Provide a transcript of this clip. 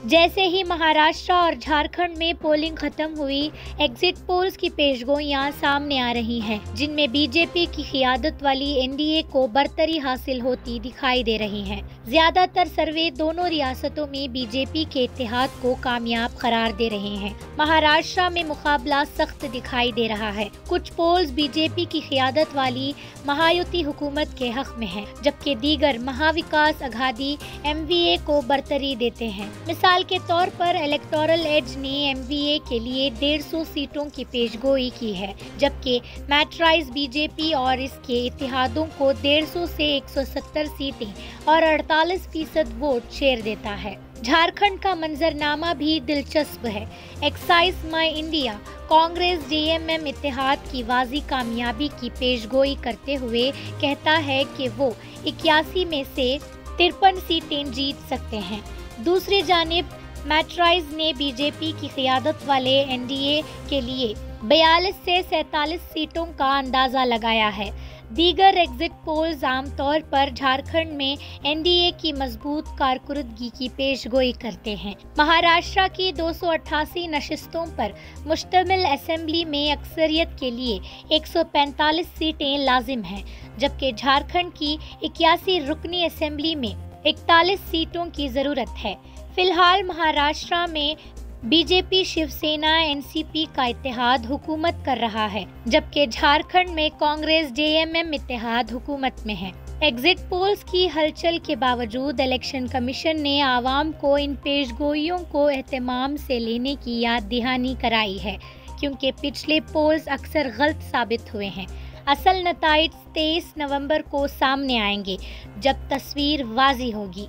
जैसे ही महाराष्ट्र और झारखंड में पोलिंग खत्म हुई, एग्जिट पोल्स की पेशगोइयां सामने आ रही हैं, जिनमें बीजेपी की क़ियादत वाली एनडीए को बढ़तरी हासिल होती दिखाई दे रही हैं। ज्यादातर सर्वे दोनों रियासतों में बीजेपी के इत्तेहाद को कामयाब करार दे रहे हैं। महाराष्ट्र में मुकाबला सख्त दिखाई दे रहा है। कुछ पोल्स बीजेपी की क़ियादत वाली महायुति हुकूमत के हक में हैं, जबकि दीगर महाविकास अघाड़ी एमवीए को बढ़तरी देते हैं। मिसाल के तौर पर इलेक्टोरल एज ने एमवीए के लिए 150 सीटों की पेशगोई की है, जबकि मैट्राइज बीजेपी और इसके इत्तेहादों को 150 से 170 सीटें और 48% वोट शेयर देता है। झारखंड का मंजरनामा भी दिलचस्प है। एक्साइज माई इंडिया कांग्रेस जेएमएम इत्तेहाद की वाजी कामयाबी की पेशगोई करते हुए कहता है कि वो 81 में से 53 सीटें जीत सकते हैं। दूसरी जानिब मैट्राइज ने बीजेपी की क़ियादत वाले एनडीए के लिए 42 से 47 सीटों का अंदाज़ा लगाया है। दीगर एग्जिट पोल्स आमतौर पर झारखंड में एनडीए की मजबूत कारकर्दगी की पेशगोई करते हैं। महाराष्ट्र की 288 नशिस्तों पर मुश्तमिल असेंबली में अक्सरियत के लिए 145 सीटें लाजिम हैं, जबकि झारखंड की 81 रुकनी असेंबली में 41 सीटों की ज़रूरत है। फिलहाल महाराष्ट्र में बीजेपी शिवसेना एनसीपी का इत्तेहाद हुकूमत कर रहा है, जबकि झारखंड में कांग्रेस जेएमएम इत्तेहाद हुकूमत में है। एग्जिट पोल्स की हलचल के बावजूद इलेक्शन कमीशन ने आवाम को इन पेशगोइयों को एहतमाम से लेने की याद दहानी कराई है, क्योंकि पिछले पोल्स अक्सर गलत साबित हुए हैं। असल नताइज 23 नवंबर को सामने आएंगे, जब तस्वीर वाज़ी होगी।